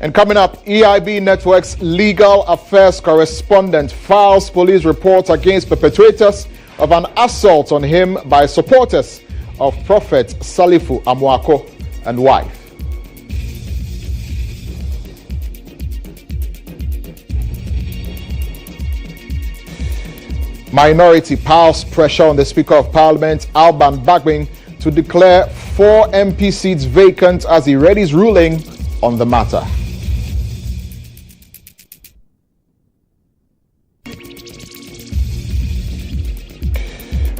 And coming up, EIB Network's legal affairs correspondent files police reports against perpetrators of an assault on him by supporters of Prophet Salifu Amoako and wife. Minority piles pressure on the Speaker of Parliament, Alban Bagbin, to declare 4 MP seats vacant as he readies ruling on the matter.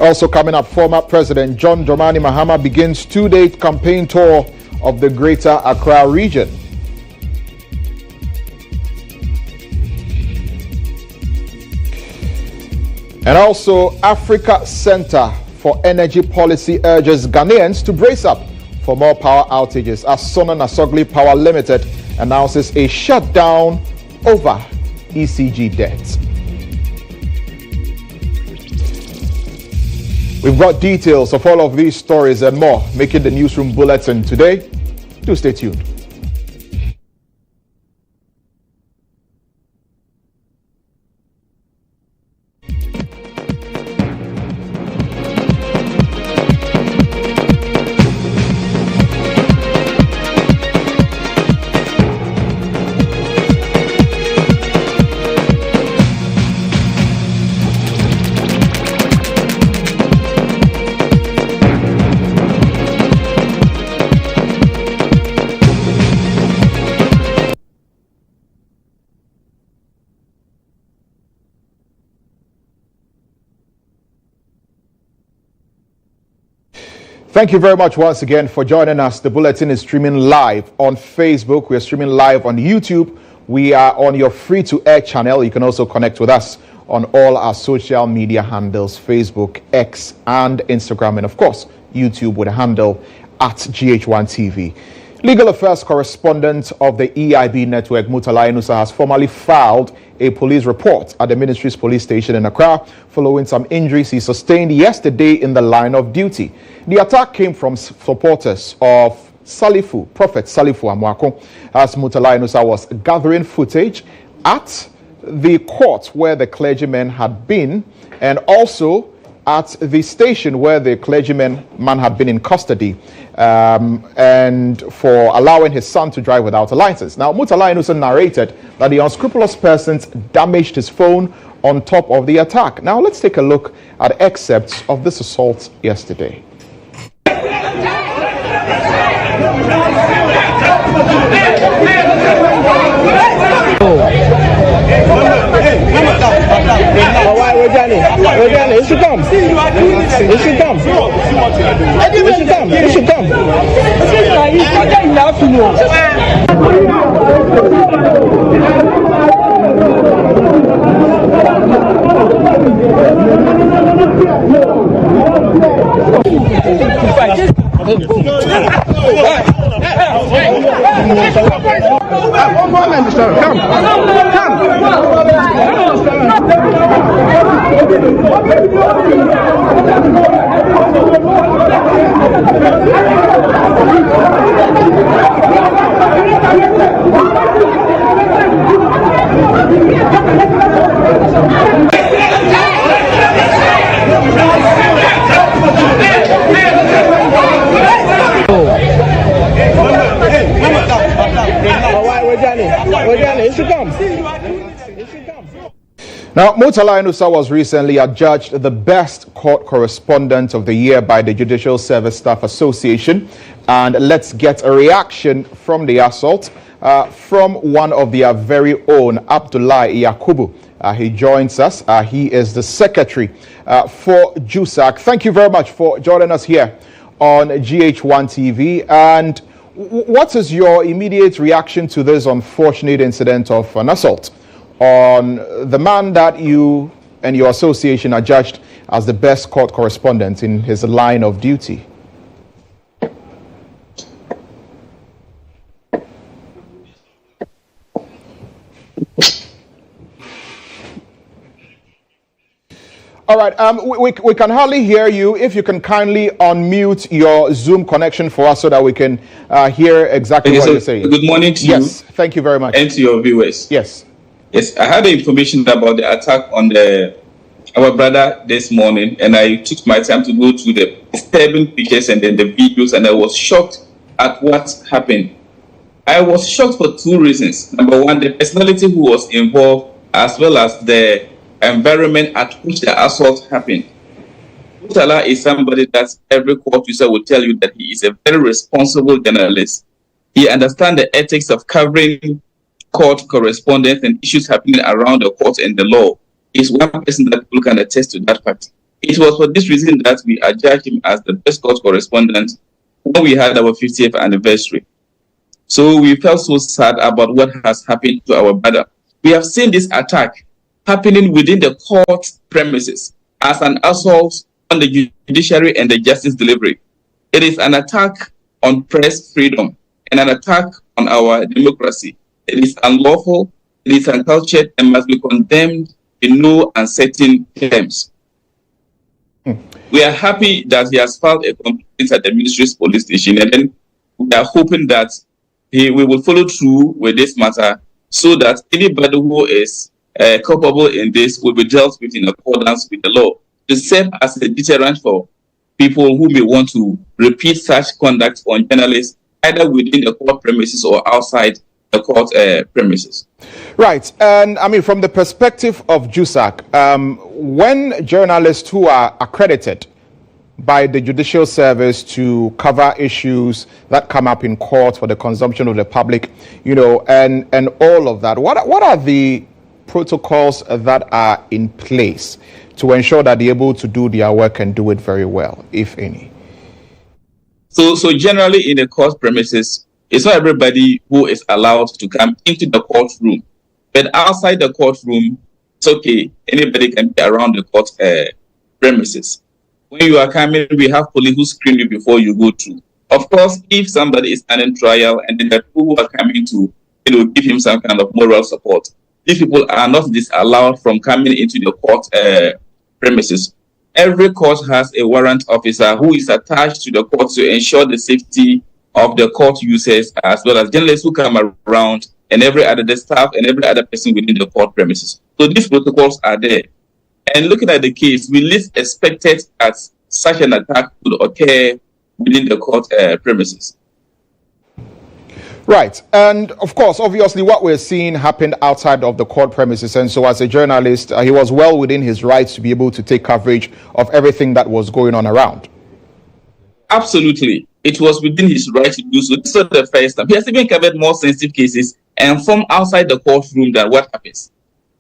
Also coming up, former President John Dramani Mahama begins 2-day campaign tour of the Greater Accra region. And also, Africa Center for Energy Policy urges Ghanaians to brace up for more power outages as Sona Nasogli Power Limited announces a shutdown over ECG debt. We've got details of all of these stories and more making the newsroom bulletin today. Do stay tuned. Thank you very much once again for joining us. The bulletin is streaming live on Facebook. We are streaming live on YouTube. We are on your free-to-air channel. You can also connect with us on all our social media handles, Facebook, X, and Instagram, and of course, YouTube with a handle at GHOne TV. Legal affairs correspondent of the EIB network, Murtala Inusa, has formally filed a police report at the ministry's police station in Accra following some injuries he sustained yesterday in the line of duty. The attack came from supporters of Prophet Salifu Amoako, as Murtala Inusa was gathering footage at the court where the clergyman had been, and also at the station where the clergyman had been in custody, and for allowing his son to drive without a license. Now, Murtala Inusa narrated that the unscrupulous persons damaged his phone on top of the attack. Now, let's take a look at excerpts of this assault yesterday. It should come. It should come. It should come. It should come. Now, Murtala Inusa was recently adjudged the best court correspondent of the year by the Judicial Service Staff Association. And let's get a reaction from the assault from one of their very own, Abdullahi Yakubu. He joins us. He is the secretary for JUSAC. Thank you very much for joining us here on GHOne TV. And what is your immediate reaction to this unfortunate incident of an assault on the man that you and your association are judged as the best court correspondent in his line of duty? All right, we can hardly hear you. If you can kindly unmute your Zoom connection for us so that we can hear exactly what you're saying. Good morning to you. Yes, thank you very much. And to your viewers. Yes. Yes, I had the information about the attack on our brother this morning, and I took my time to go through the disturbing pictures and then the videos, and I was shocked at what happened. I was shocked for two reasons. Number one, the personality who was involved, as well as the environment at which the assault happened. Mutala is somebody that every court user will tell you that he is a very responsible journalist. He understands the ethics of covering court correspondence and issues happening around the court and the law. He's one person that people can attest to that fact. It was for this reason that we adjudged him as the best court correspondent when we had our 50th anniversary. So we felt so sad about what has happened to our brother. We have seen this attack happening within the court premises as an assault on the judiciary and the justice delivery. It is an attack on press freedom and an attack on our democracy. It is unlawful, it is uncultured, and must be condemned in no uncertain terms. We are happy that he has filed a complaint at the ministry's police station, and then we are hoping that we will follow through with this matter so that anybody who is culpable in this will be dealt with in accordance with the law, to serve as a deterrent for people who may want to repeat such conduct on journalists, either within the court premises or outside the court premises. Right, and I mean, from the perspective of GHOne, when journalists who are accredited by the judicial service to cover issues that come up in court for the consumption of the public, you know, and all of that, what are the protocols that are in place to ensure that they're able to do their work and do it very well, if any? So generally in the court premises, it's not everybody who is allowed to come into the courtroom. But outside the courtroom, it's okay. Anybody can be around the court premises. When you are coming, we have police who screen you before you go through. Of course, if somebody is standing trial and then the people who are coming to, give him some kind of moral support, these people are not disallowed from coming into the court premises. Every court has a warrant officer who is attached to the court to ensure the safety of the court users, as well as journalists who come around, and every other staff and every other person within the court premises. So these protocols are there. And looking at the case, we least expected that such an attack would occur within the court premises. Right, and of course, obviously, what we're seeing happened outside of the court premises, and so as a journalist, he was well within his rights to be able to take coverage of everything that was going on around. Absolutely, it was within his right to do so. This is not the first time. He has even covered more sensitive cases and from outside the courtroom than what happens.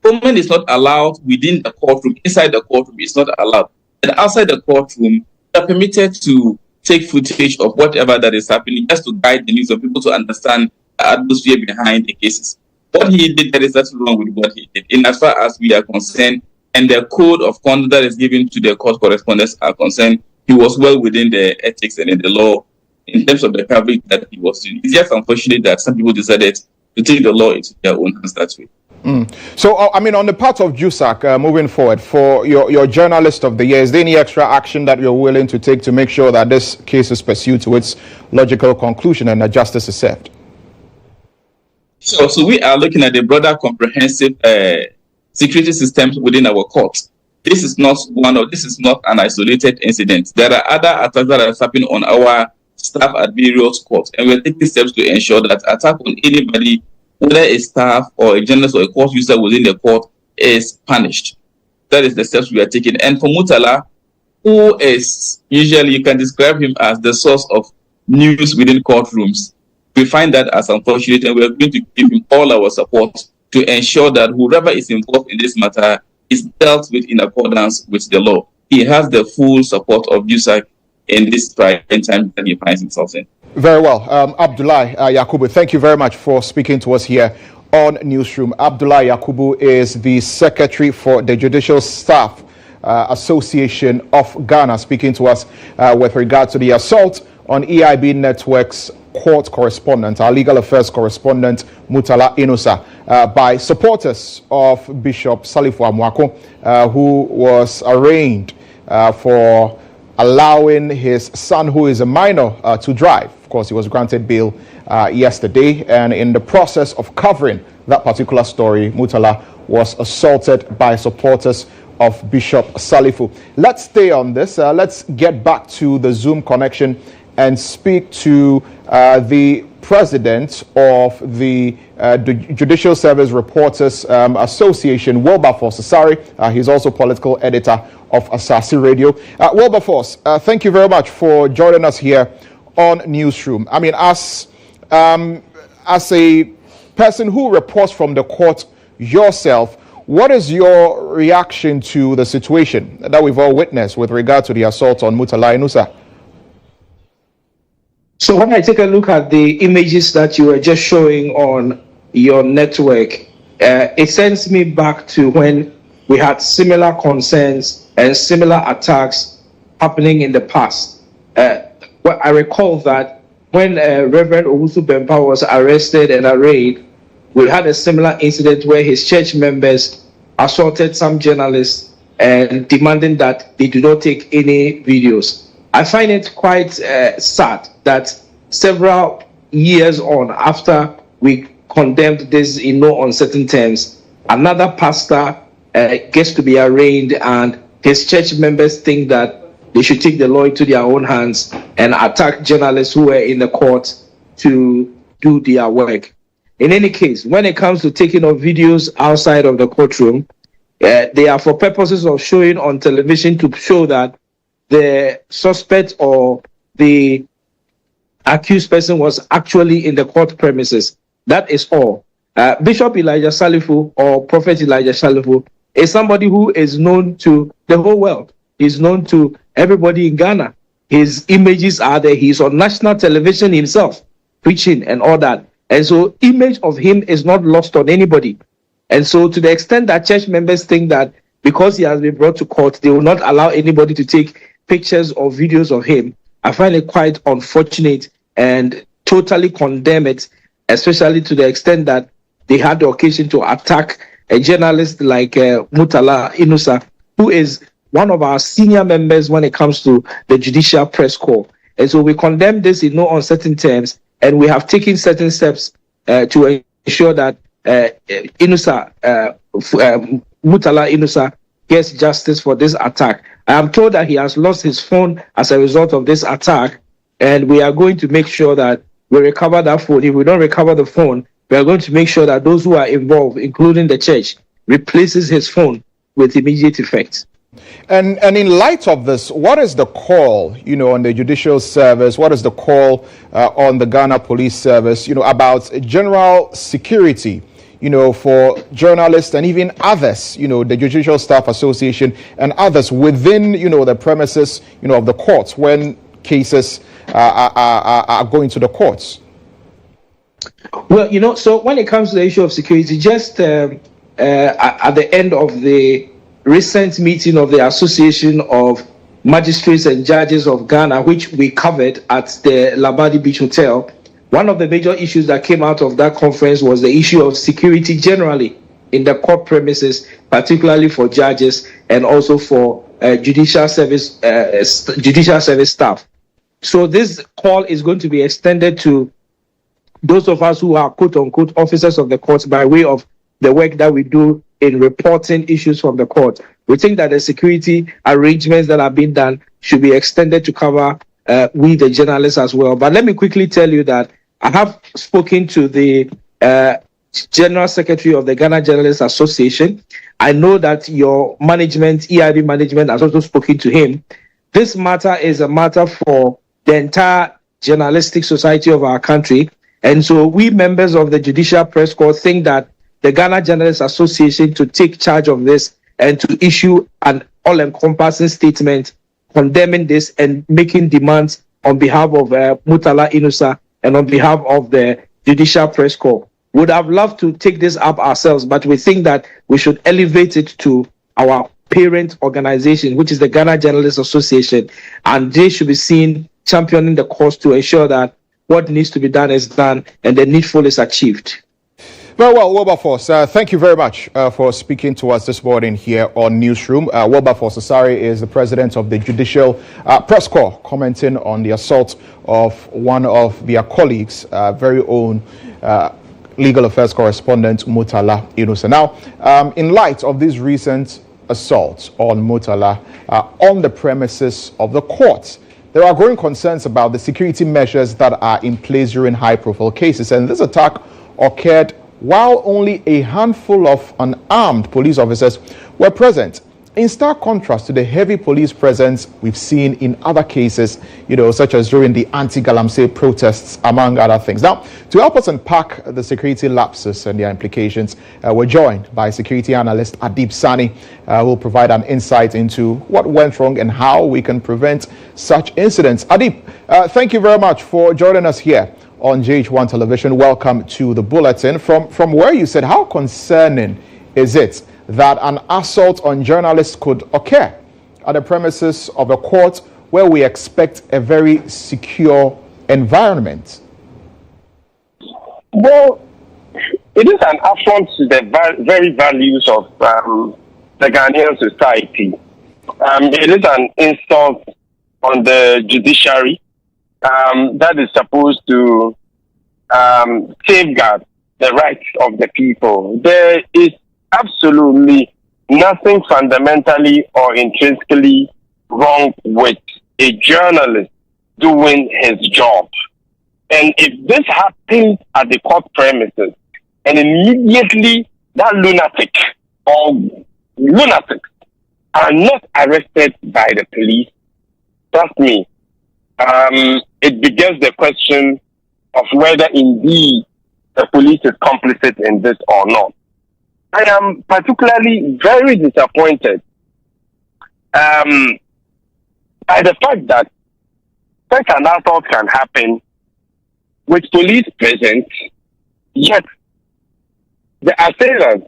Filming is not allowed within the courtroom. Inside the courtroom, it's not allowed. And outside the courtroom, they are permitted to take footage of whatever that is happening, just to guide the news of people to understand the atmosphere behind the cases. What he did, there is nothing wrong with what he did. In as far as we are concerned, and the code of conduct that is given to the court correspondents are concerned, he was well within the ethics and in the law in terms of the coverage that he was doing. It's just unfortunate that some people decided to take the law into their own hands that way. So, I mean, on the part of GHOne, moving forward, for your journalist of the year, is there any extra action that you're willing to take to make sure that this case is pursued to its logical conclusion and that justice is served? So we are looking at the broader comprehensive security systems within our courts. This is not an isolated incident. There are other attacks that are happening on our staff at various courts, and we're taking steps to ensure that attack on anybody, whether a staff or a journalist or a court user within the court, is punished. That is the steps we are taking. And for Mutala, who is usually, you can describe him as the source of news within courtrooms, we find that as unfortunate, and we are going to give him all our support to ensure that whoever is involved in this matter is dealt with in accordance with the law. He has the full support of GHOne in this trying time that he finds himself in. Very well. Abdullahi Yakubu, thank you very much for speaking to us here on Newsroom. Abdullahi Yakubu is the Secretary for the Judicial Staff Association of Ghana, speaking to us with regard to the assault on EIB networks court correspondent, our legal affairs correspondent, Murtala Inusa, by supporters of Bishop Salifu Amoako, who was arraigned for allowing his son, who is a minor, to drive. Of course, he was granted bail yesterday, and in the process of covering that particular story, Murtala was assaulted by supporters of Bishop Salifu. Let's stay on this. Let's get back to the Zoom connection and speak to the president of the Judicial Service Reporters Association, Wilberforce Asari. He's also political editor of Asasi Radio. Wilberforce, thank you very much for joining us here on Newsroom. I mean, as a person who reports from the court yourself, what is your reaction to the situation that we've all witnessed with regard to the assault on Murtala Inusa? So when I take a look at the images that you were just showing on your network, it sends me back to when we had similar concerns and similar attacks happening in the past. Well, I recall that when Reverend Owusu Bempa was arrested and arraigned, we had a similar incident where his church members assaulted some journalists and demanding that they do not take any videos. I find it quite sad that several years on after we condemned this in no uncertain terms, another pastor gets to be arraigned and his church members think that they should take the law into their own hands and attack journalists who were in the court to do their work. In any case, when it comes to taking of videos outside of the courtroom, they are for purposes of showing on television to show that the suspect or the accused person was actually in the court premises. That is all. Bishop Elijah Salifu or Prophet Elijah Salifu is somebody who is known to the whole world. He's known to everybody in Ghana. His images are there. He's on national television himself, preaching and all that. And so image of him is not lost on anybody. And so to the extent that church members think that because he has been brought to court, they will not allow anybody to take pictures or videos of him, I find it quite unfortunate and totally condemn it, especially to the extent that they had the occasion to attack a journalist like Murtala Inusa, who is one of our senior members when it comes to the Judicial Press Corps. And so we condemn this in no uncertain terms, and we have taken certain steps to ensure that Murtala Inusa gets justice for this attack. I am told that he has lost his phone as a result of this attack, and we are going to make sure that we recover that phone. If we don't recover the phone, we are going to make sure that those who are involved, including the church, replaces his phone with immediate effect. And in light of this, what is the call, on the judicial service? What is the call on the Ghana Police Service, about general security, for journalists and even others, the Judicial Staff Association and others within, the premises, of the courts when cases are going to the courts? Well, so when it comes to the issue of security, just at the end of the recent meeting of the Association of Magistrates and Judges of Ghana, which we covered at the Labadi Beach Hotel, one of the major issues that came out of that conference was the issue of security generally in the court premises, particularly for judges and also for judicial service staff. So this call is going to be extended to those of us who are quote-unquote officers of the courts by way of the work that we do in reporting issues from the court. We think that the security arrangements that are being done should be extended to cover we, the journalists, as well. But let me quickly tell you that I have spoken to the General Secretary of the Ghana Journalists Association. I know that your management, EIB management, has also spoken to him. This matter is a matter for the entire journalistic society of our country. And so we members of the Judicial Press Corps think that the Ghana Journalists Association to take charge of this and to issue an all-encompassing statement condemning this and making demands on behalf of Murtala Inusa and on behalf of the Judicial Press Corps. Would have loved to take this up ourselves, but we think that we should elevate it to our parent organization, which is the Ghana Journalists Association, and they should be seen championing the cause to ensure that what needs to be done is done and the needful is achieved. Very well, Wilberforce. Thank you very much for speaking to us this morning here on Newsroom. Wilberforce Asare is the president of the Judicial Press Corps, commenting on the assault of one of their colleagues, very own legal affairs correspondent Murtala Inusa. Now, in light of these recent assaults on Murtala on the premises of the court, there are growing concerns about the security measures that are in place during high-profile cases, and this attack occurred while only a handful of unarmed police officers were present, in stark contrast to the heavy police presence we've seen in other cases, such as during the anti-Galamsey protests, among other things. Now, to help us unpack the security lapses and their implications, we're joined by security analyst Adib Sani, who will provide an insight into what went wrong and how we can prevent such incidents. Adib, thank you very much for joining us here on GHOne Television. Welcome to the bulletin. From where you said, how concerning is it that an assault on journalists could occur at the premises of a court where we expect a very secure environment? Well, it is an affront to the very values of the Ghanaian society. It is an insult on the judiciary that is supposed to safeguard the rights of the people. There is absolutely nothing fundamentally or intrinsically wrong with a journalist doing his job. And if this happens at the court premises, and immediately that lunatic or lunatics are not arrested by the police, trust me, it begins the question of whether indeed the police is complicit in this or not. I am particularly very disappointed by the fact that such an assault can happen with police present, yet the assailant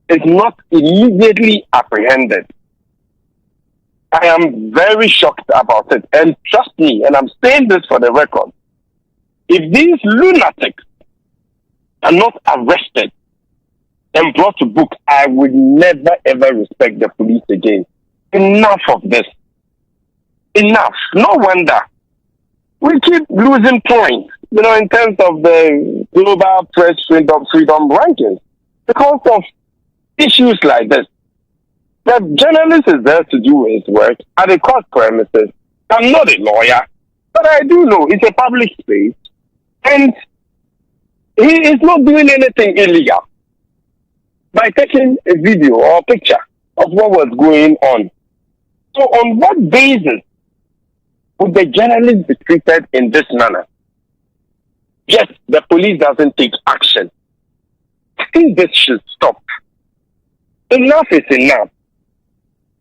is not immediately apprehended. I am very shocked about it. And trust me, and I'm saying this for the record, if these lunatics are not arrested and brought to book, I would never ever respect the police again. Enough of this. Enough. No wonder we keep losing points, in terms of the global press freedom rankings because of issues like this. The journalist is there to do his work at the court premises. I'm not a lawyer, but I do know it's a public space, and he is not doing anything illegal by taking a video or a picture of what was going on. So on what basis would the journalist be treated in this manner? Yes, the police doesn't take action. I think this should stop. Enough is enough.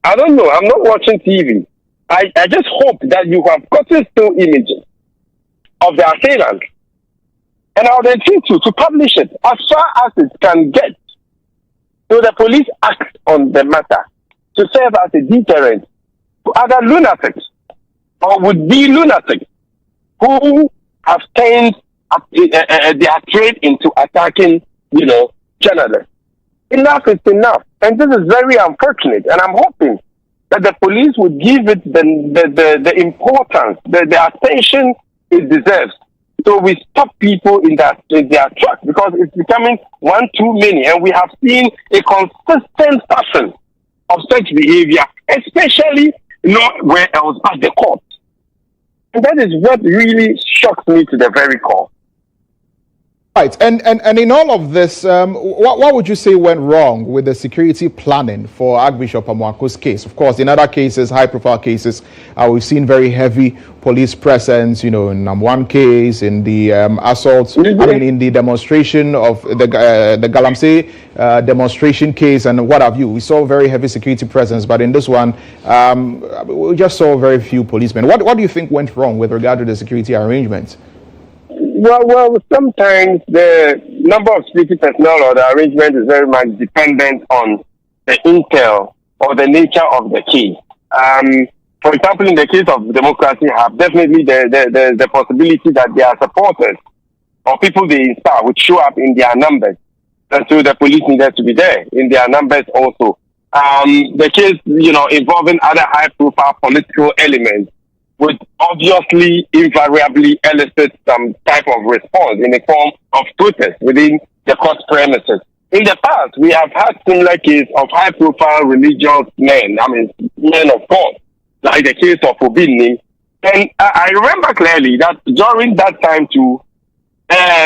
I don't know. I'm not watching TV. I just hope that you have gotten still images of the assailant. And I would entreat you to publish it as far as it can get. So the police act on the matter to serve as a deterrent to other lunatics or would-be lunatics who have turned their trade into attacking, journalists. Enough is enough. And this is very unfortunate. And I'm hoping that the police would give it the importance, the attention it deserves. So we stop people in their tracks because it's becoming one too many. And we have seen a consistent pattern of such behavior, especially nowhere else but the court. And that is what really shocks me to the very core. Right, and in all of this, what would you say went wrong with the security planning for Archbishop Papanko's case? Of course, in other cases, high-profile cases, we've seen very heavy police presence. In one case, in the assault, in the demonstration of the Galamsey demonstration case, and what have you, we saw very heavy security presence. But in this one, we just saw very few policemen. What do you think went wrong with regard to the security arrangements? Well, sometimes the number of security personnel or the arrangement is very much dependent on the intel or the nature of the case. For example, in the case of Democracy Hub, definitely there's the possibility that their supporters or people they inspire would show up in their numbers. And so the police needed to be there in their numbers also. The case, involving other high-profile political elements would obviously invariably elicit some type of response in the form of protest within the court premises. In the past, we have had similar cases of high-profile religious men, men of God, like the case of Obinni. And I remember clearly that during that time too,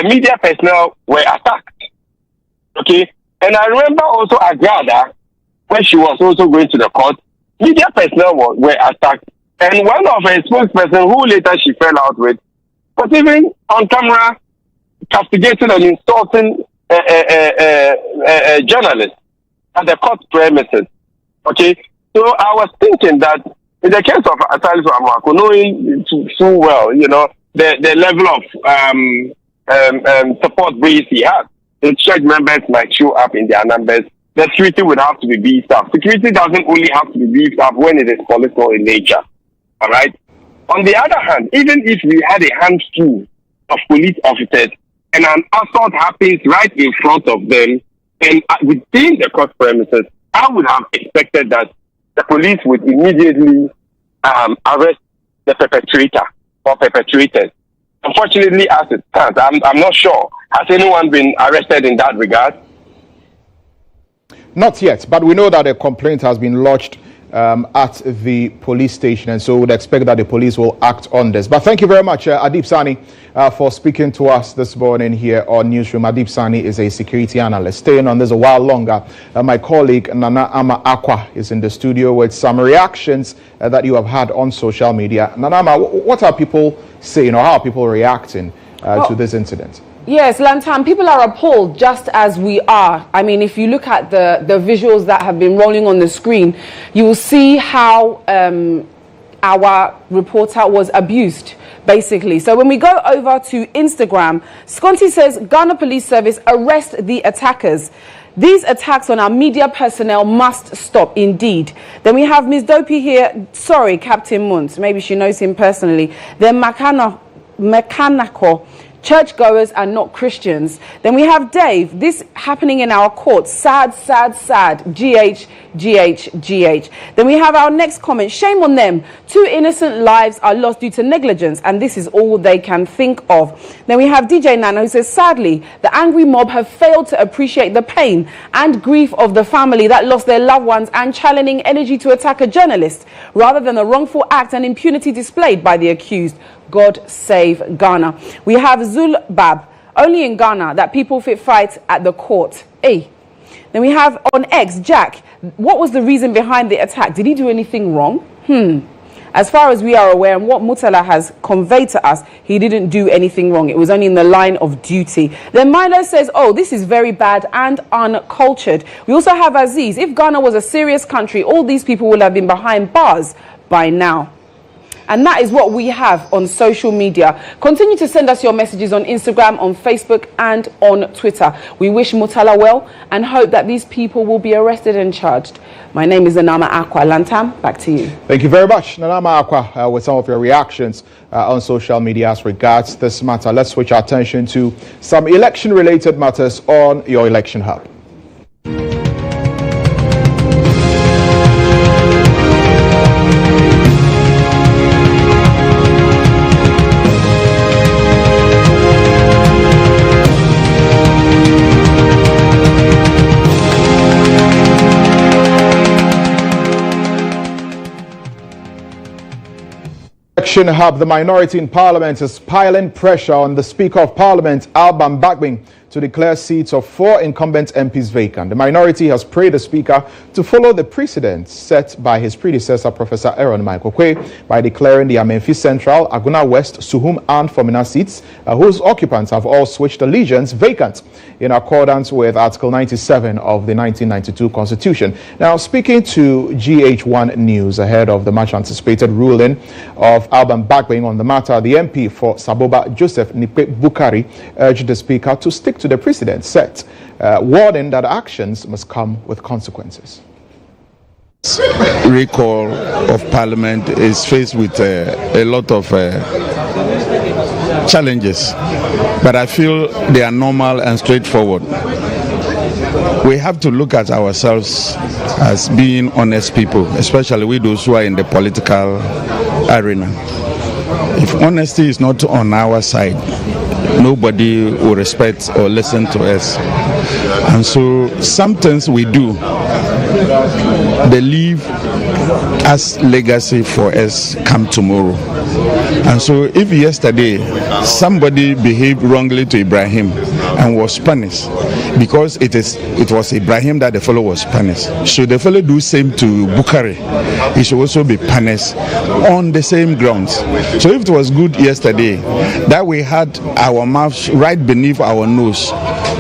media personnel were attacked. Okay? And I remember also Agrada, when she was also going to the court, media personnel were attacked. And one of her spokesperson, who later she fell out with, was even on camera castigating and insulting a journalist at the court premises. Okay? So I was thinking that in the case of Asali Amako, knowing so well, the level of support base he had, the church members might show up in their numbers. The security would have to be beefed up. Security doesn't only have to be beefed up when it is political in nature. All right? On the other hand, even if we had a handful of police officers and an assault happens right in front of them and within the court premises, I would have expected that the police would immediately arrest the perpetrator or perpetrators. Unfortunately, as it stands, I'm not sure. Has anyone been arrested in that regard? Not yet, but we know that a complaint has been lodged at the police station, and so we would expect that the police will act on this. But thank you very much, Adib Sani, for speaking to us this morning here on Newsroom. Adib Sani is a security analyst. Staying on this a while longer, my colleague Nana Ama Akwa is in the studio with some reactions that you have had on social media. Nana Ama, what are people saying, or how are people reacting to this incident? Yes, Lantam, people are appalled just as we are. I mean, if you look at the visuals that have been rolling on the screen, you will see how our reporter was abused, basically. So when we go over to Instagram, Sconti says, Ghana Police Service arrest the attackers. These attacks on our media personnel must stop, indeed. Then we have Ms. Dopey here. Sorry, Captain Muntz. Maybe she knows him personally. Then Mechanical. Churchgoers are not Christians. Then we have Dave. This happening in our court. Sad, sad, sad. GH. Then we have our next comment. Shame on them. 2 innocent lives are lost due to negligence, and this is all they can think of. Then we have DJ Nana, who says, sadly, the angry mob have failed to appreciate the pain and grief of the family that lost their loved ones and channeling energy to attack a journalist rather than the wrongful act and impunity displayed by the accused. God save Ghana. We have Zulbab, only in Ghana that people fit fight at the court. Hey. Then we have on X, Jack. What was the reason behind the attack? Did he do anything wrong? As far as we are aware and what Mutala has conveyed to us, he didn't do anything wrong. It was only in the line of duty. Then Milo says, oh, this is very bad and uncultured. We also have Aziz. If Ghana was a serious country, all these people would have been behind bars by now. And that is what we have on social media. Continue to send us your messages on Instagram, on Facebook, and on Twitter. We wish Mutala well and hope that these people will be arrested and charged. My name is Nanama Akwa. Lantam, back to you. Thank you very much, Nanama Akwa, with some of your reactions on social media as regards this matter. Let's switch our attention to some election-related matters on your Election Hub. Election Hub, the minority in Parliament is piling pressure on the Speaker of Parliament, Alban Bagbin, to declare seats of 4 incumbent MPs vacant. The minority has prayed the Speaker to follow the precedent set by his predecessor, Professor Aaron Michael Quay, by declaring the Amenfi Central, Aguna West, Suhum and Fomina seats, whose occupants have all switched allegiance, vacant in accordance with Article 97 of the 1992 Constitution. Now, speaking to GHOne News ahead of the much anticipated ruling of Alban Bagbin on the matter, the MP for Saboba, Joseph Nipe Bukari, urged the Speaker to stick to the precedent set, warning that actions must come with consequences. recall of Parliament is faced with a lot of challenges, but I feel they are normal and straightforward. We have to look at ourselves as being honest people, especially we those who are in the political arena. If honesty is not on our side, nobody will respect or listen to us. And so sometimes we do. They leave as legacy for us come tomorrow. And so if yesterday somebody behaved wrongly to Ibrahim and was punished, because it was Ibrahim that the fellow was punished, should the fellow do same to Bukhari? He should also be punished on the same grounds. So if it was good yesterday that we had our mouths right beneath our nose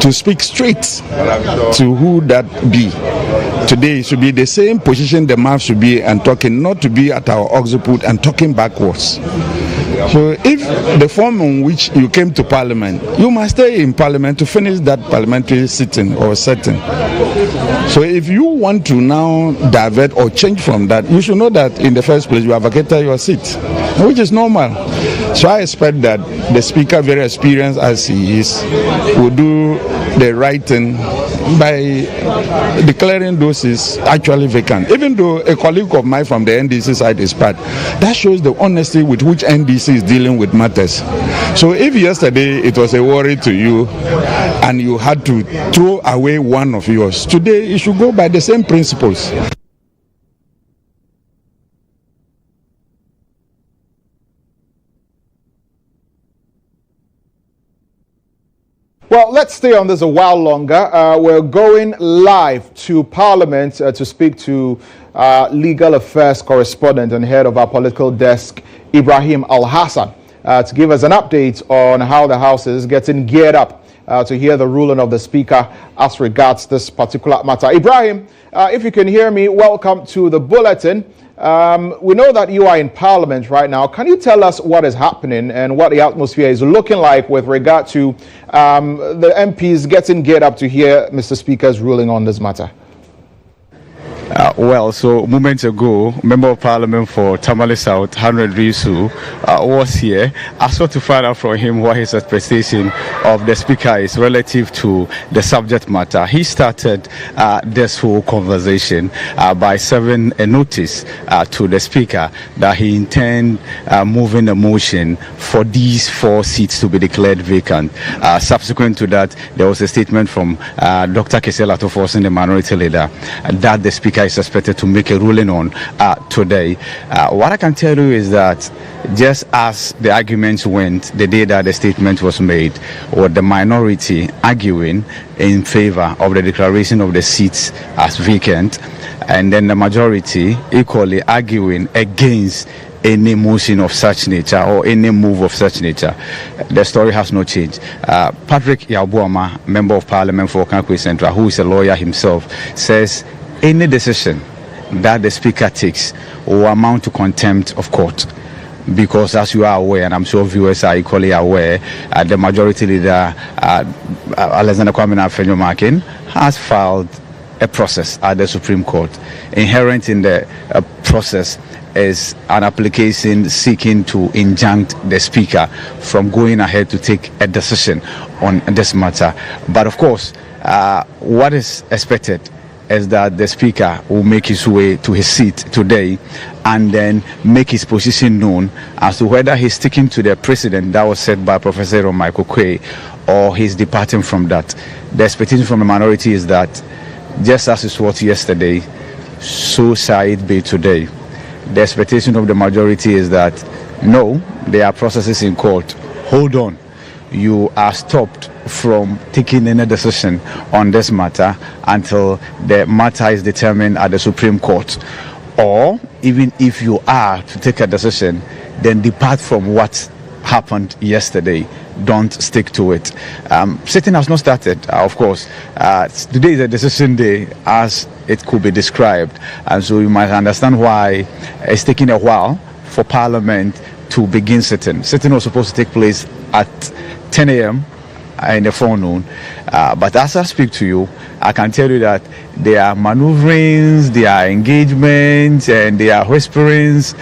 to speak straight to who that be, today it should be the same position the mouth should be and talking, not to be at our occiput and talking backwards. So if the form in which you came to Parliament, you must stay in Parliament to finish that parliamentary sitting or setting. So if you want to now divert or change from that, you should know that in the first place you have vacated your seat, which is normal. So I expect that the Speaker, very experienced as he is, will do the right thing by declaring those is actually vacant. Even though a colleague of mine from the NDC side is part, that shows the honesty with which NDC is dealing with matters. So if yesterday it was a worry to you and you had to throw away one of yours, today you should go by the same principles. Well, let's stay on this a while longer. We're going live to Parliament to speak to legal affairs correspondent and head of our political desk, Ibrahim Al-Hassan, to give us an update on how the House is getting geared up to hear the ruling of the Speaker as regards this particular matter. Ibrahim, if you can hear me, welcome to the bulletin. We know that you are in Parliament right now. Can you tell us what is happening and what the atmosphere is looking like with regard to the MPs getting geared up to hear Mr. Speaker's ruling on this matter? So moments ago, Member of Parliament for Tamale South, Henry Risu, was here. I sought to find out from him what his expectation of the Speaker is relative to the subject matter. He started this whole conversation by serving a notice to the Speaker that he intends moving a motion for these 4 seats to be declared vacant. Subsequent to that, there was a statement from Dr. Kesela Toforsen, the minority leader, that the Speaker is expected to make a ruling on today. What I can tell you is that just as the arguments went the day that the statement was made, or the minority arguing in favor of the declaration of the seats as vacant, and then the majority equally arguing against any motion of such nature or any move of such nature, the story has not changed. Patrick Yabuama, Member of Parliament for Kankwe Central, who is a lawyer himself, says any decision that the Speaker takes will amount to contempt of court, because as you are aware, and I'm sure viewers are equally aware, the majority leader, Alexander Kwame Afenyo-Markin, has filed a process at the Supreme Court. Inherent in the process is an application seeking to injunct the Speaker from going ahead to take a decision on this matter. But of course, what is expected is that the Speaker will make his way to his seat today and then make his position known as to whether he's sticking to the precedent that was set by Professor Michael Quay or he's departing from that. The expectation from the minority is that just as it was yesterday, so shall it be today. The expectation of the majority is that no, there are processes in court. Hold on. You are stopped from taking any decision on this matter until the matter is determined at the Supreme Court. Or even if you are to take a decision, then depart from what happened yesterday. Don't stick to it. Sitting has not started, of course. Today is a decision day, as it could be described. And so you might understand why it's taking a while for Parliament to begin sitting. Sitting was supposed to take place at 10 a.m. in the forenoon. But as I speak to you, I can tell you that there are maneuverings, there are engagements, and there are whisperings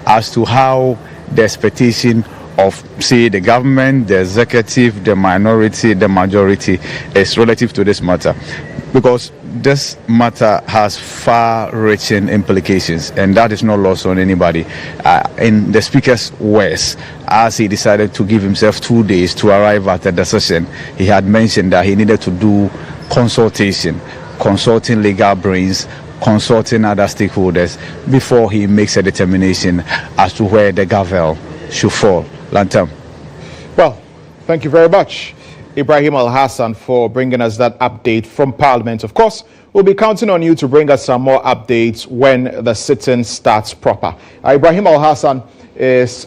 as to how the expectation of, say, the government, the executive, the minority, the majority is relative to this matter. Because this matter has far-reaching implications, and that is not lost on anybody. In the Speaker's words, as he decided to give himself 2 days to arrive at a decision, he had mentioned that he needed to do consultation, consulting legal brains, consulting other stakeholders before he makes a determination as to where the gavel should fall. Lantam. Well, thank you very much, Ibrahim Al-Hassan, for bringing us that update from Parliament. Of course, we'll be counting on you to bring us some more updates when the sitting starts proper. Ibrahim Al-Hassan is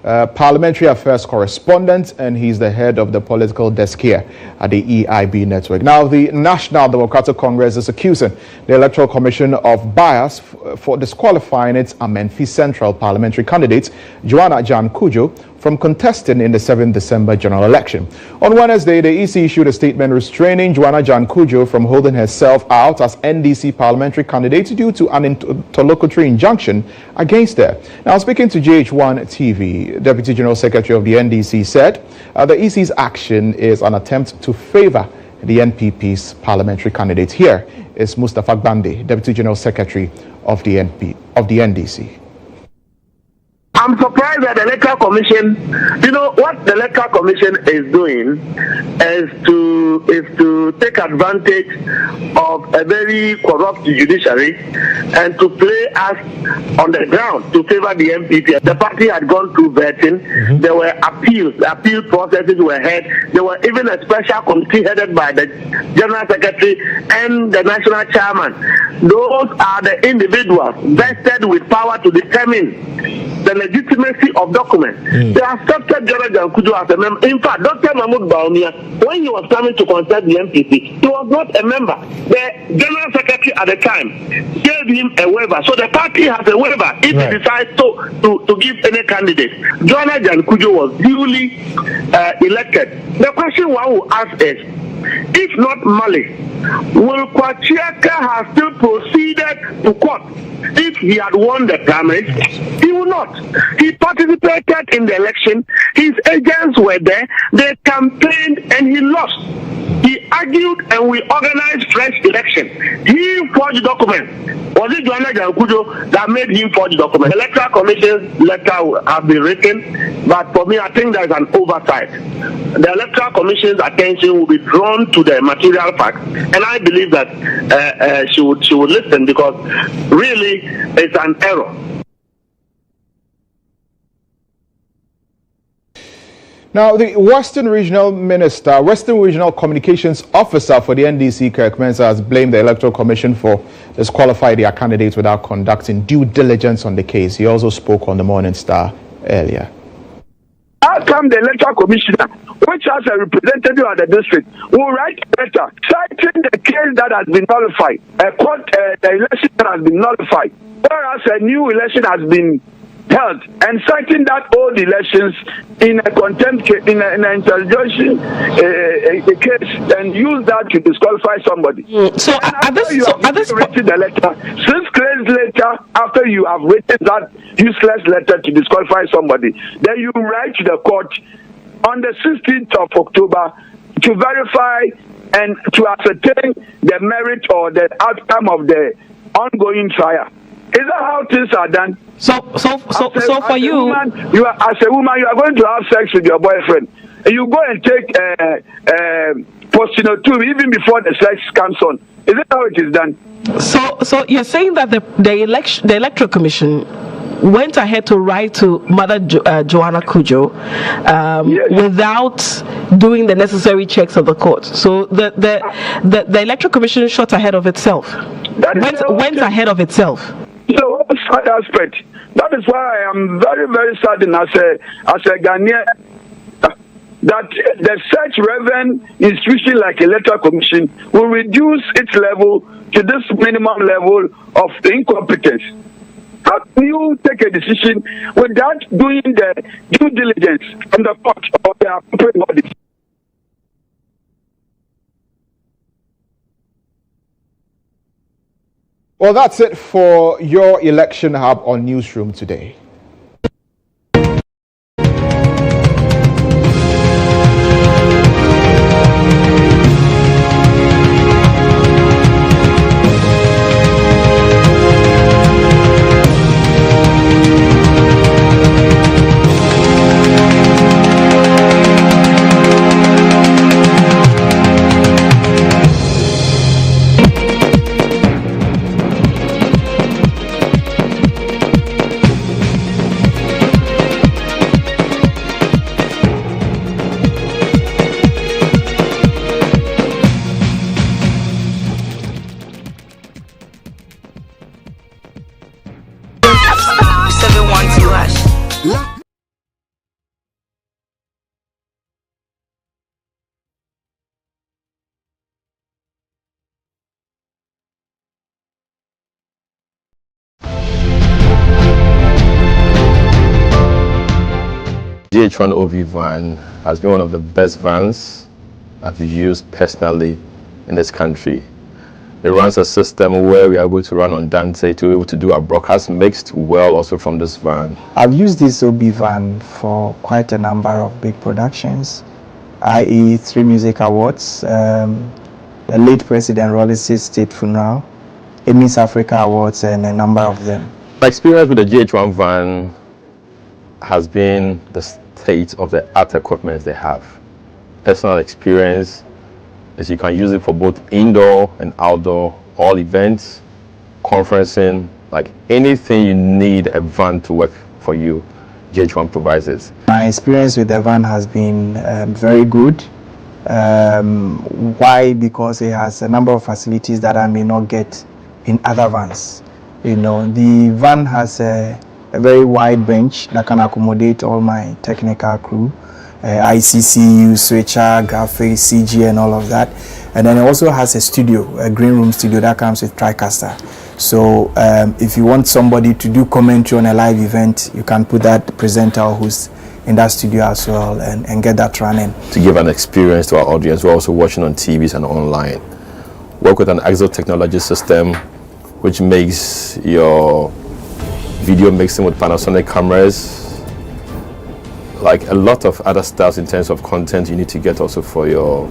Parliamentary Affairs correspondent, and he's the head of the political desk here at the EIB network. Now, the National Democratic Congress is accusing the Electoral Commission of bias for disqualifying its Amenfi Central parliamentary candidate, GHOne Cudjoe, from contesting in the 7th December general election. On Wednesday, the EC issued a statement restraining GHOne Cudjoe from holding herself out as NDC parliamentary candidate due to an interlocutory injunction against her. Now, speaking to GHOne TV, Deputy General Secretary of the NDC said the EC's action is an attempt to favor the NPP's parliamentary candidate. Here is Mustafa Gbande, Deputy General Secretary of the NDC. I'm surprised that the Electoral Commission, what the Electoral Commission is doing is to take advantage of a very corrupt judiciary and to play us on the ground to favor the MPP. The party had gone through vetting. There were appeals. The appeal processes were held. There was even a special committee headed by the General Secretary and the National Chairman. Those are the individuals vested with power to determine the legitimacy of documents. They accepted GHOne Cudjoe as a member. In fact, Dr. Mahmoud Bawumia, when he was coming to contest the MPP, he was not a member. The General Secretary at the time gave him a waiver. So the party has a waiver if he decides to give any candidate. GHOne Cudjoe was duly elected. The question one will ask is, if not malice, will Kwachiaka have still proceeded to court if he had won the primaries? He would not. He participated in the election. His agents were there. They campaigned and he lost. He argued and we organized fresh election. He forged documents. Was it GHOne Cudjoe that made him forge documents? The Electoral Commission's letter will have been written, but for me, I think there is an oversight. The Electoral Commission's attention will be drawn to the material facts, and I believe that she would listen, because really it's an error. Now, the Western Regional Communications Officer for the NDC, Kirk Mensah, has blamed the Electoral Commission for disqualifying their candidates without conducting due diligence on the case. He also spoke on the Morning Star earlier. How come the Electoral Commissioner, which has a representative of the district, will write a letter citing the case that has been nullified, the election that has been nullified, whereas a new election has been held, and citing that old elections in a contempt case, in an interrogation case, and use that to disqualify somebody. So you have written the letter, 6 days later, after you have written that useless letter to disqualify somebody, then you write to the court on the 16th of October to verify and to ascertain the merit or the outcome of the ongoing trial. Is that how things are done? So for you, as a woman, you are going to have sex with your boyfriend. You go and take postino even before the sex comes on. Is that how it is done? So you're saying that the Electoral Commission went ahead to write to Mother GHOne Cudjoe without doing the necessary checks of the court. So the Electoral Commission shot ahead of itself. Went ahead of itself. So that aspect. That is why I am very, very saddened as a Ghanaian that the such reverend institution like Electoral Commission will reduce its level to this minimum level of incompetence. How can you take a decision without doing the due diligence from the court or the appropriate bodies? Well, that's it for your Election Hub on Newsroom today. GHOne OV van has been one of the best vans I've used personally in this country. It runs a system where we are able to run on Dante to be able to do our broadcast mixed well also from this van. I've used this OB van for quite a number of big productions, i.e. 3 music awards, the late President Rollis' state funeral, Miss Africa awards, and a number of them. My experience with the GHOne van has been the state of the art equipment they have. Personal experience is you can use it for both indoor and outdoor, all events, conferencing, like anything you need a van to work for you, GHOne provides it. My experience with the van has been very good. Why? Because it has a number of facilities that I may not get in other vans. You know, the van has a very wide bench that can accommodate all my technical crew, ICCU, switcher, graphics, CG, and all of that. And then it also has a studio, a green room studio that comes with TriCaster. So if you want somebody to do commentary on a live event, you can put that presenter who's in that studio as well and get that running. To give an experience to our audience, we're also watching on TVs and online. Work with an Exo technology system, which makes your video mixing with Panasonic cameras, like a lot of other stuff in terms of content you need to get also for your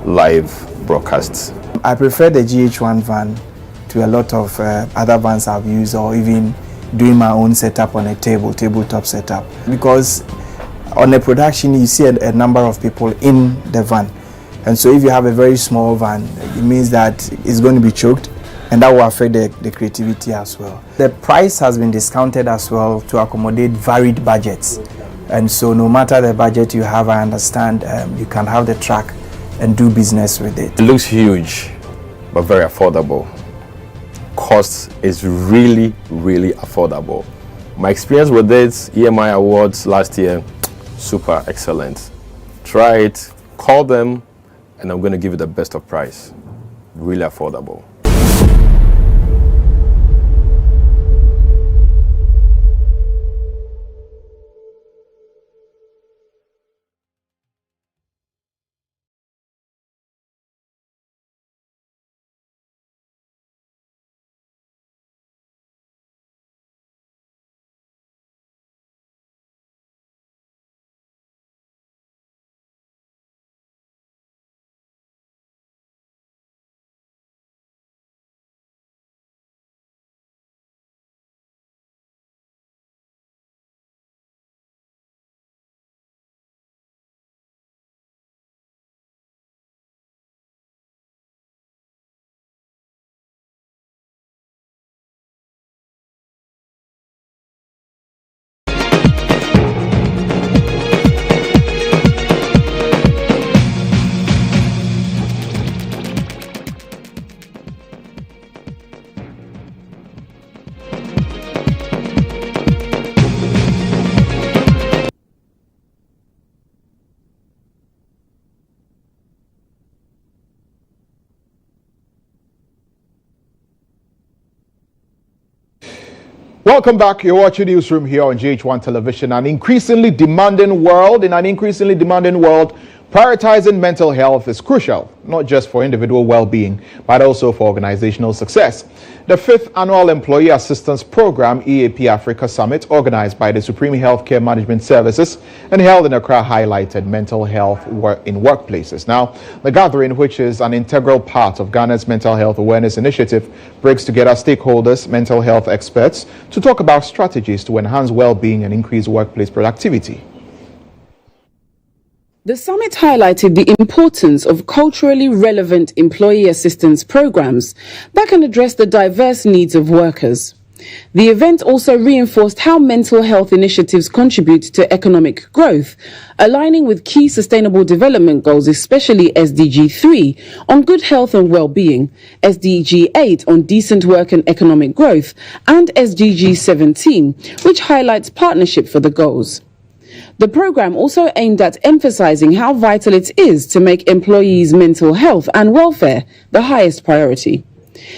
live broadcasts. I prefer the GHOne van to a lot of other vans I've used, or even doing my own setup on a tabletop setup, because on a production you see a number of people in the van, and so if you have a very small van, it means that it's going to be choked, and that will affect the creativity as well. The price has been discounted as well to accommodate varied budgets, and so no matter the budget you have, I understand you can have the track and do business with it. It looks huge, but very affordable. Cost is really, really affordable. My experience with it, EMI Awards last year, super excellent. Try it, call them, and I'm going to give you the best of price. Really affordable. Welcome back. You're watching Newsroom here on GHOne Television. In an increasingly demanding world, Prioritizing mental health is crucial, not just for individual well-being, but also for organizational success. The 5th Annual Employee Assistance Program EAP Africa Summit, organized by the Supreme Healthcare Management Services and held in Accra, highlighted mental health in workplaces. Now, the gathering, which is an integral part of Ghana's mental health awareness initiative, brings together stakeholders, mental health experts, to talk about strategies to enhance well-being and increase workplace productivity. The summit highlighted the importance of culturally relevant employee assistance programs that can address the diverse needs of workers. The event also reinforced how mental health initiatives contribute to economic growth, aligning with key sustainable development goals, especially SDG 3 on good health and well-being, SDG 8 on decent work and economic growth, and SDG 17, which highlights partnership for the goals. The program also aimed at emphasizing how vital it is to make employees' mental health and welfare the highest priority.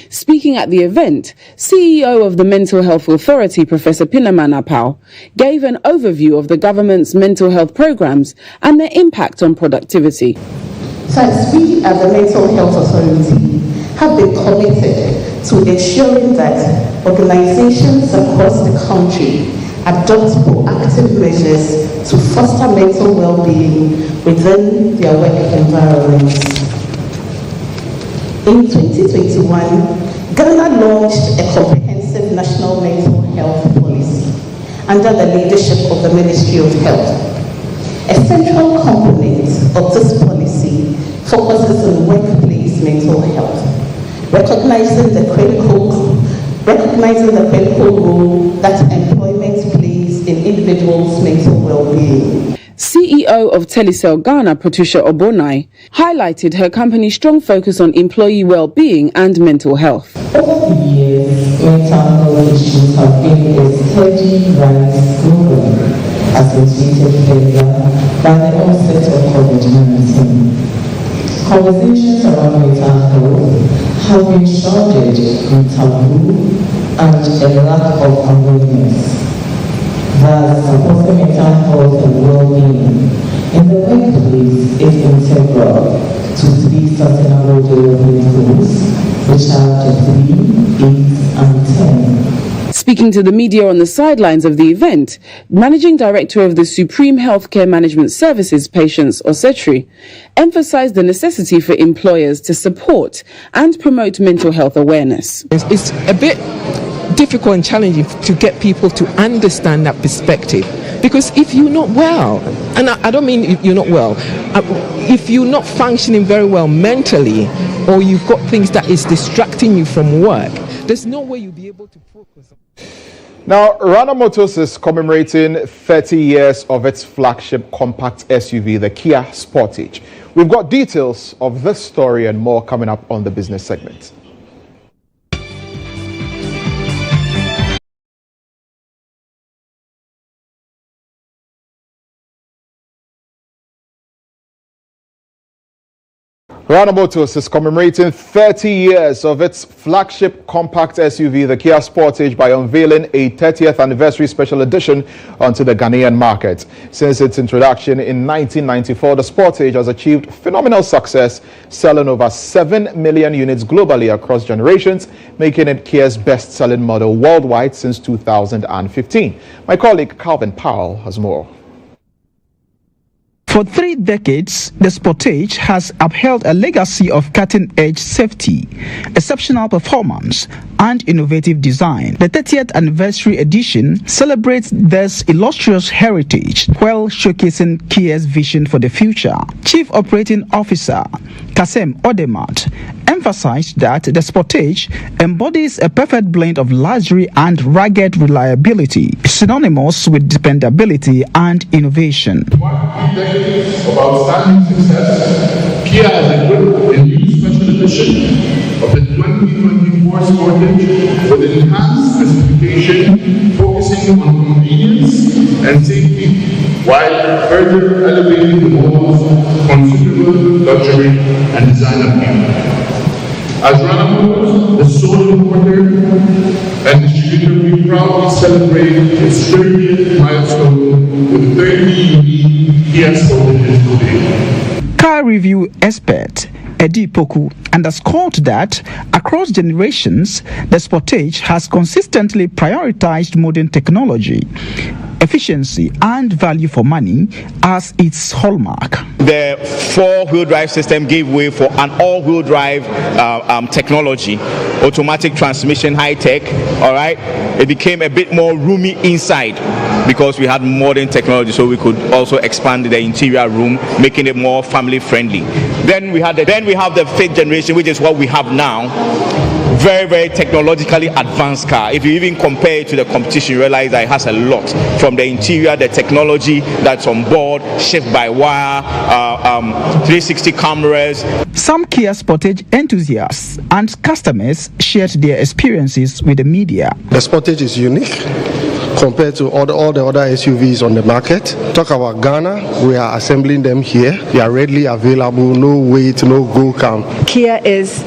Speaking at the event, CEO of the Mental Health Authority, Professor Pinaman Apau, gave an overview of the government's mental health programs and their impact on productivity. So we as the Mental Health Authority have been committed to ensuring that organizations across the country adopt proactive measures to foster mental well-being within their work environments. In 2021, Ghana launched a comprehensive national mental health policy under the leadership of the Ministry of Health. A central component of this policy focuses on workplace mental health, recognizing the critical role that employment plays in individuals' mental well-being. CEO of Telecel Ghana, Patricia Obonai, highlighted her company's strong focus on employee well-being and mental health. Over the years, mental health issues have been a steady rise globally, associated further by the onset of COVID-19. Conversations around mental health have been shrouded in taboo and a lack of awareness. Thus, supporting mental health and well-being in the workplace is integral to 3 sustainable development goals, which are the 3, 8, and 10. Speaking to the media on the sidelines of the event, Managing Director of the Supreme Healthcare Management Services, Patience Osetri, emphasized the necessity for employers to support and promote mental health awareness. It's a bit difficult and challenging to get people to understand that perspective, because if you're not well, and I don't mean if you're not well, if you're not functioning very well mentally, or you've got things that is distracting you from work, there's no way you'll be able to focus. Now, Rana Motors is commemorating 30 years of its flagship compact SUV, the Kia Sportage. We've got details of this story and more coming up on the business segment. Rana Motors is commemorating 30 years of its flagship compact SUV, the Kia Sportage, by unveiling a 30th anniversary special edition onto the Ghanaian market. Since its introduction in 1994, the Sportage has achieved phenomenal success, selling over 7 million units globally across generations, making it Kia's best-selling model worldwide since 2015. My colleague Calvin Powell has more. For 3 decades, the Sportage has upheld a legacy of cutting-edge safety, exceptional performance, and innovative design. The 30th anniversary edition celebrates this illustrious heritage while showcasing Kia's vision for the future. Chief Operating Officer Kasem Odemat emphasized that the Sportage embodies a perfect blend of luxury and rugged reliability, synonymous with dependability and innovation. Of outstanding success, Kia has equipped a new special edition of the 2024 Sportage with enhanced specification focusing on convenience and safety, while further elevating the model's considerable luxury and design appeal. As Rana Motors, the sole importer and distributor, we proudly celebrate its 30th milestone with 30 unique Kia Sportages today. Car review expert Eddie Poku underscored that across generations, the Sportage has consistently prioritized modern technology, efficiency, and value for money as its hallmark. The four-wheel drive system gave way for an all-wheel drive technology, automatic transmission, high-tech. All right, it became a bit more roomy inside because we had modern technology, so we could also expand the interior room, making it more family-friendly. Then we have the fifth generation, which is what we have now. Very, very technologically advanced car. If you even compare it to the competition, you realize that it has a lot from the interior, the technology that's on board, shift by wire, 360 cameras. Some Kia Sportage enthusiasts and customers shared their experiences with the media. The Sportage is unique compared to all the other SUVs on the market. Talk about Ghana, we are assembling them here. They are readily available, no wait, no go count. Kia it's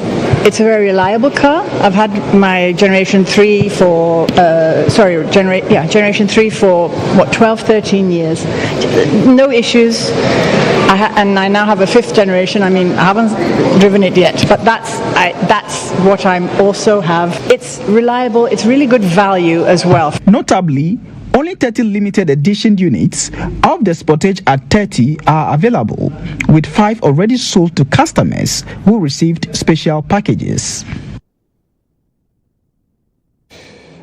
a very reliable car. I've had my Generation 3 for, Generation 3 for, 12, 13 years. No issues. And I now have a fifth generation. I mean, I haven't driven it yet, but that's what I also have. It's reliable. It's really good value as well. Notably, only 30 limited edition units of the Sportage at 30 are available, with 5 already sold to customers who received special packages.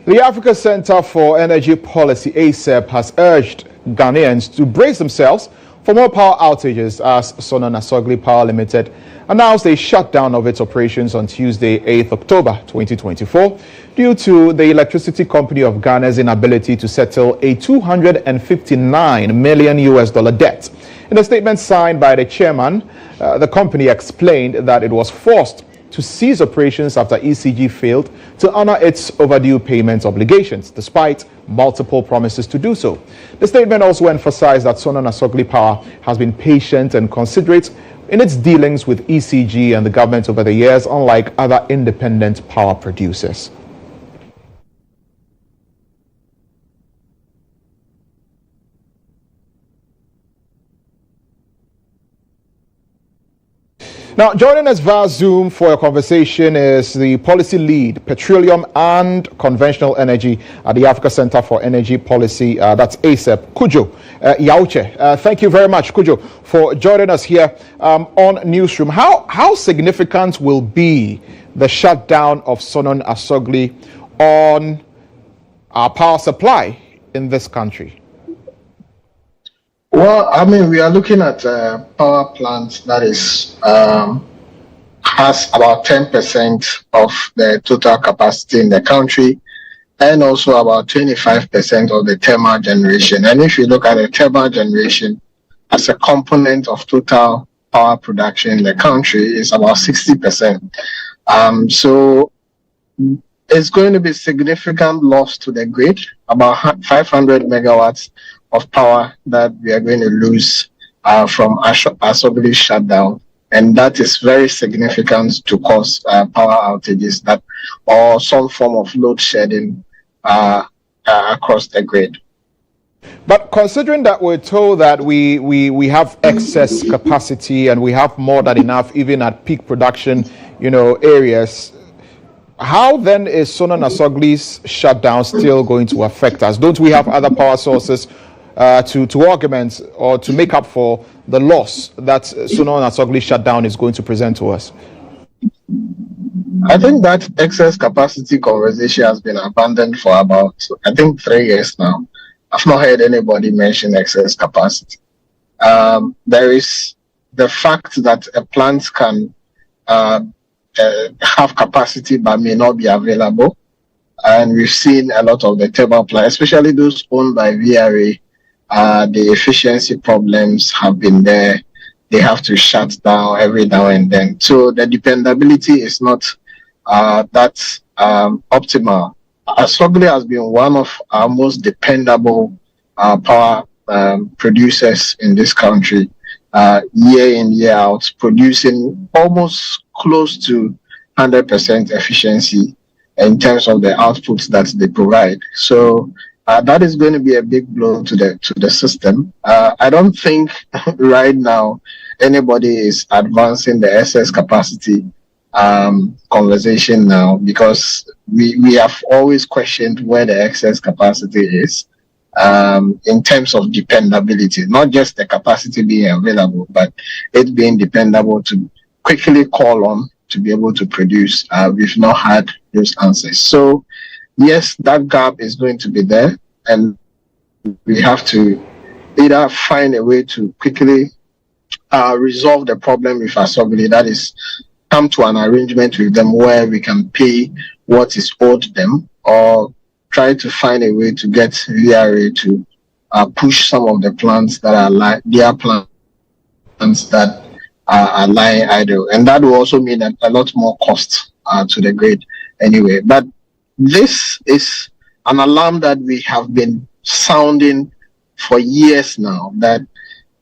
The Africa Center for Energy Policy, ACEP, has urged Ghanaians to brace themselves for more power outages as Sono Nasogli Power Limited announced a shutdown of its operations on Tuesday, 8th October 2024, due to the electricity company of Ghana's inability to settle a $259 million debt. In a statement signed by the chairman, the company explained that it was forced to cease operations after ECG failed to honor its overdue payment obligations, despite multiple promises to do so. The statement also emphasized that Sono Nasogli Power has been patient and considerate in its dealings with ECG and the government over the years, unlike other independent power producers. Now, joining us via Zoom for a conversation is the policy lead, petroleum and conventional energy at the Africa Center for Energy Policy, that's ACEP, Kojo Yauche. Thank you very much, Kojo, for joining us here on Newsroom. How significant will be the shutdown of Sono Nasogli on our power supply in this country? Well, I mean, we are looking at a power plant that is has about 10% of the total capacity in the country, and also about 25% of the thermal generation. And if you look at the thermal generation as a component of total power production in the country, it's about 60%. So it's going to be significant loss to the grid, about 500 megawatts of power that we are going to lose from Asogli shutdown, and that is very significant to cause power outages or some form of load shedding across the grid. But considering that we're told that we have excess capacity and we have more than enough even at peak production, areas, how then is Sono Nasogli's shutdown still going to affect us? Don't we have other power sources to augment or to make up for the loss that Sono Nasogli shutdown is going to present to us? I think that excess capacity conversation has been abandoned for about, 3 years now. I've not heard anybody mention excess capacity. There is the fact that a plant can have capacity but may not be available. And we've seen a lot of the thermal plants, especially those owned by VRA, the efficiency problems have been there. They have to shut down every now and then. So the dependability is not that optimal. Asogli has been one of our most dependable power producers in this country, year in, year out, producing almost close to 100% efficiency in terms of the outputs that they provide. So that is going to be a big blow to the system. I don't think right now anybody is advancing the excess capacity conversation now, because we have always questioned where the excess capacity is in terms of dependability, not just the capacity being available, but it being dependable to quickly call on to be able to produce. We've not had those answers. So yes, that gap is going to be there, and we have to either find a way to quickly resolve the problem with Asobili, that is, come to an arrangement with them where we can pay what is owed them, or try to find a way to get VRA to push some of the plants that are their plants that are lying idle, and that will also mean a lot more cost to the grid anyway. But this is an alarm that we have been sounding for years now, that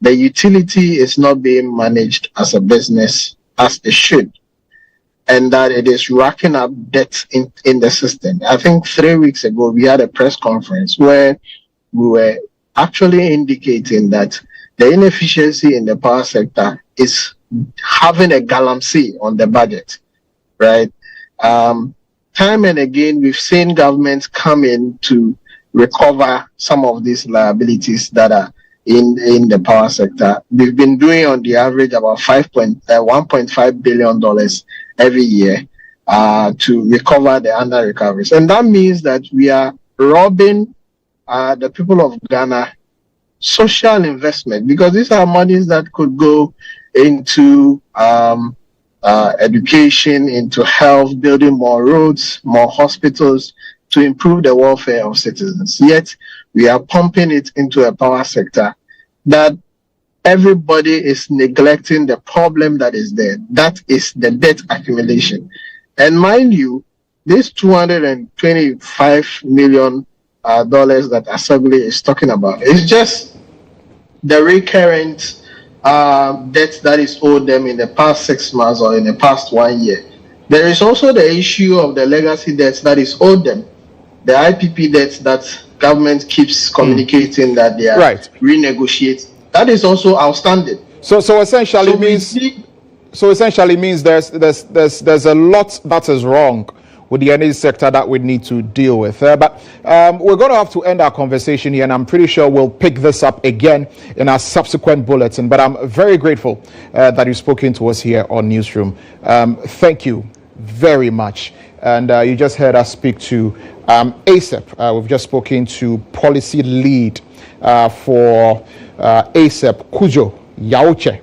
the utility is not being managed as a business as it should, and that it is racking up debt in the system. I think 3 weeks ago, we had a press conference where we were actually indicating that the inefficiency in the power sector is having a galamsey on the budget, right? Time and again, we've seen governments come in to recover some of these liabilities that are in the power sector. We've been doing on the average about $1.5 billion every year to recover the under recoveries. And that means that we are robbing the people of Ghana social investment, because these are monies that could go into education, into health, building more roads, more hospitals, to improve the welfare of citizens. Yet we are pumping it into a power sector that everybody is neglecting the problem that is there. That is the debt accumulation. And mind you, this $225 million that Asobili is talking about is just the recurrent debt that is owed them in the past 6 months or in the past 1 year. There is also the issue of the legacy debts that is owed them, the IPP debts that government keeps communicating that they are renegotiating. That is also outstanding. So essentially means there's a lot that is wrong with the energy sector that we need to deal with. But we're going to have to end our conversation here, and I'm pretty sure we'll pick this up again in our subsequent bulletin. But I'm very grateful that you've spoken to us here on Newsroom. Thank you very much. And you just heard us speak to ASEP. We've just spoken to policy lead for ASEP, Kujo Yauche.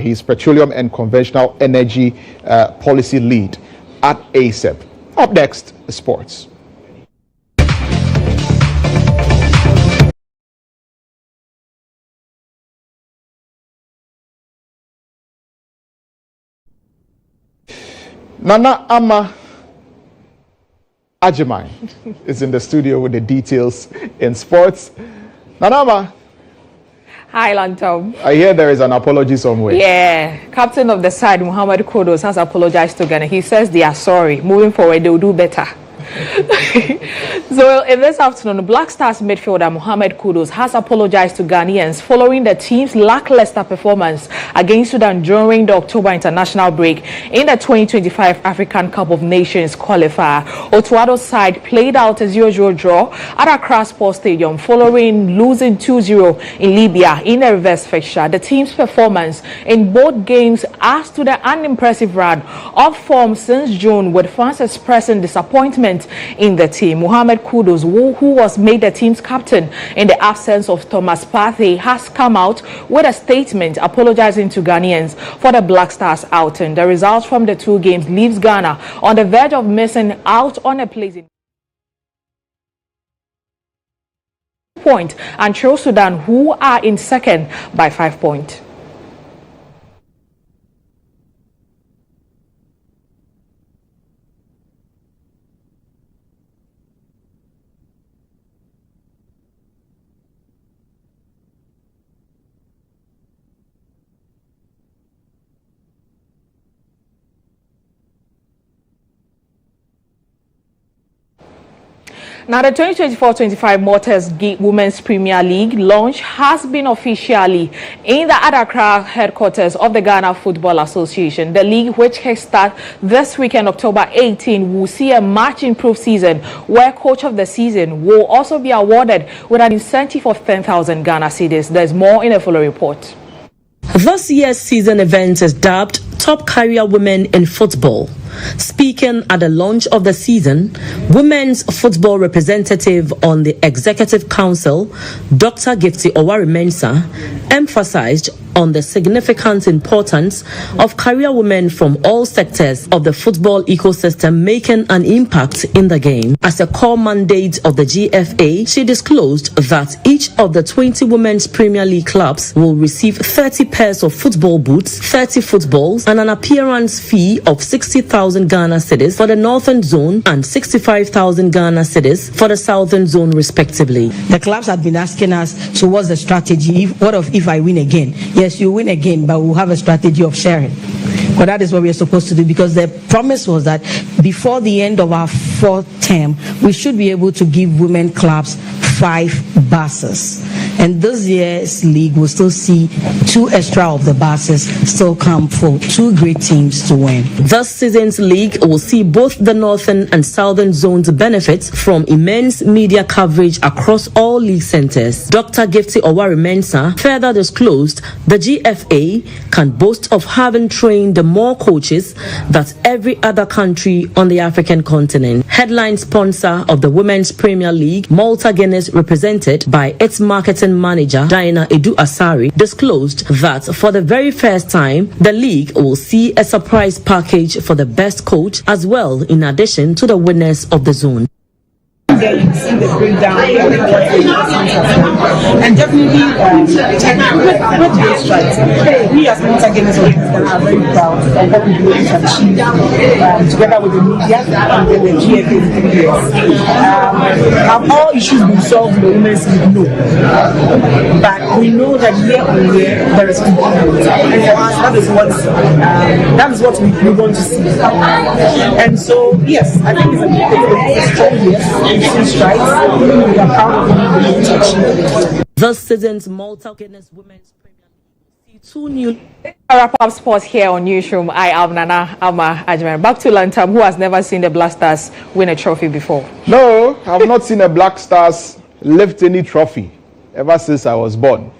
He's Petroleum and Conventional Energy Policy Lead at ASEP. Up next, sports. Nana Ama Ajimai is in the studio with the details in sports. Nana Ama. Hi, Lantam. I hear there is an apology somewhere. Yeah, captain of the side, Muhammad Kudos, has apologized to Ghana. He says they are sorry. Moving forward, they will do better. So in this afternoon, Black Stars midfielder Muhammad Kudos has apologized to Ghanaians following the team's lackluster performance against Sudan during the October international break in the 2025 African Cup of Nations qualifier. Otuado's side played out a 0-0 draw at Accra Sports Stadium following losing 2-0 in Libya in a reverse fixture. The team's performance in both games adds to the unimpressive run of form since June, with fans expressing disappointment in the team. Muhammad Kudos, who was made the team's captain in the absence of Thomas Partey, has come out with a statement apologizing to Ghanaians for the Black Stars outing. The results from the two games leaves Ghana on the verge of missing out on a place in point and South Sudan, who are in second by 5 points. Now, the 2024-25 Maltese Women's Premier League launch has been officially in the Accra headquarters of the Ghana Football Association. The league, which kickstart this weekend, October 18, will see a much-improved season where Coach of the Season will also be awarded with an incentive of 10,000 Ghana cedis. There's more in a following report. This year's season event is dubbed Top Career Women in Football. Speaking at the launch of the season, women's football representative on the Executive Council, Dr. Gifty Owari-Mensah, emphasized on the significant importance of career women from all sectors of the football ecosystem making an impact in the game. As a core mandate of the GFA, she disclosed that each of the 20 Women's Premier League clubs will receive 30 pairs of football boots, 30 footballs, and an appearance fee of 60,000 Ghana cedis for the Northern Zone and 65,000 Ghana cedis for the Southern Zone, respectively. The clubs have been asking us, so what's the strategy? What if I win again? Yes, you win again, but we'll have a strategy of sharing. But that is what we are supposed to do, because the promise was that before the end of our 4th term, we should be able to give women clubs 5 buses. And this year's league will still see 2 extra of the buses still come for 2 great teams to win. This season's league will see both the Northern and Southern zones benefit from immense media coverage across all league centers. Dr. Gifty Owari-Mensah further disclosed the GFA can boast of having trained more coaches than every other country on the African continent. Headline sponsor of the Women's Premier League, Malta Guinness, represented by its marketing manager Diana Edu Asari, disclosed that for the very first time, the league will see a surprise package for the best coach as well, in addition to the winners of the zone. There you see the breakdown of what the investments have done. And definitely, what do you strike? We as Malta Guinness are very proud of what we've been able to achieve together with the media and then the GFA in 3 years. Have all issues been solved in the women's league? No. But we know that year on year there is improvement. And for us, that is what we want to see. And so, yes, I think it's a strong year. This season's Malta Guinness Women's Premier League see 2 new. Wrap up sports here on Newsroom. I am Nana Ama Ajman. Back to Lantam, who has never seen the Black Stars win a trophy before. No, I've not seen the Black Stars lift any trophy ever since I was born.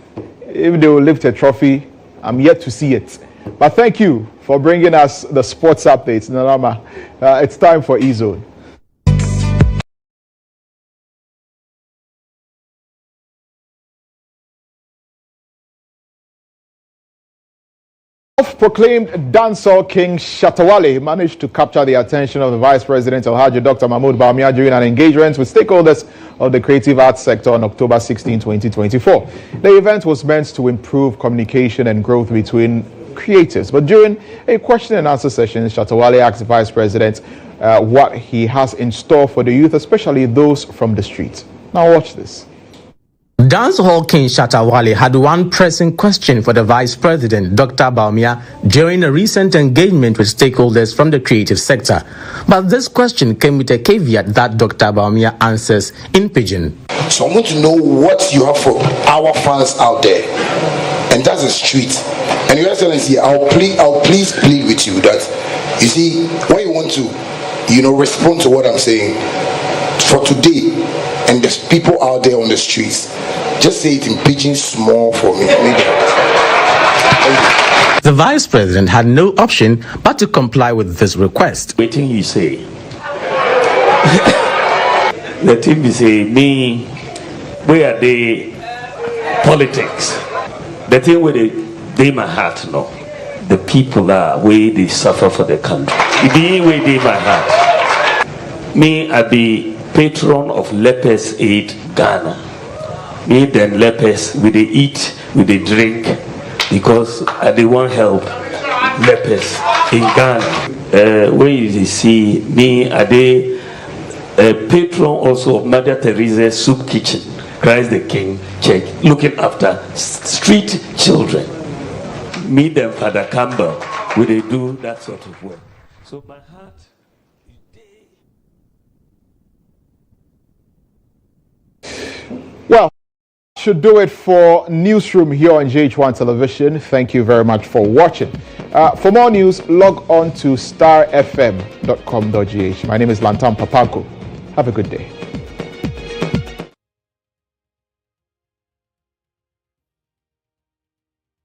If they will lift a trophy, I'm yet to see it. But thank you for bringing us the sports updates, Nana. It's time for GHOne. Proclaimed dancehall king Shatta Wale managed to capture the attention of the Vice President Alhaji Dr. Mahmoud Bawumia during an engagement with stakeholders of the creative arts sector on October 16, 2024. The event was meant to improve communication and growth between creators, but during a question and answer session, Shatta Wale asked the Vice President what he has in store for the youth, especially those from the streets. Now watch this. Dancehall king Shatta Wale had one pressing question for the Vice President, Dr. Bawumia, during a recent engagement with stakeholders from the creative sector. But this question came with a caveat that Dr. Bawumia answers in pidgin. So I want to know what you have for our fans out there, and that's the street. And Your Excellency, I'll please plead with you that, you see, when you want to, respond to what I'm saying, for today, and there's people out there on the streets, just say it in pidgin small for me. The Vice President had no option but to comply with this request. Waiting, you say. The thing you say, me, where are the politics? The thing where they my heart, no. The people are where they suffer for the country. It where they my heart. Me, I be patron of Lepers Aid Ghana. Me then lepers, we they eat, we they drink, because they want help lepers in Ghana. Where you see me, are they a patron also of Mother Teresa's Soup Kitchen, Christ the King Church, looking after street children. Me then Father Campbell, we they do that sort of work. So my heart. Well, should do it for Newsroom here on GHOne Television. Thank you very much for watching. For more news, log on to starfm.com.gh. My name is Lantam Papanko. Have a good day.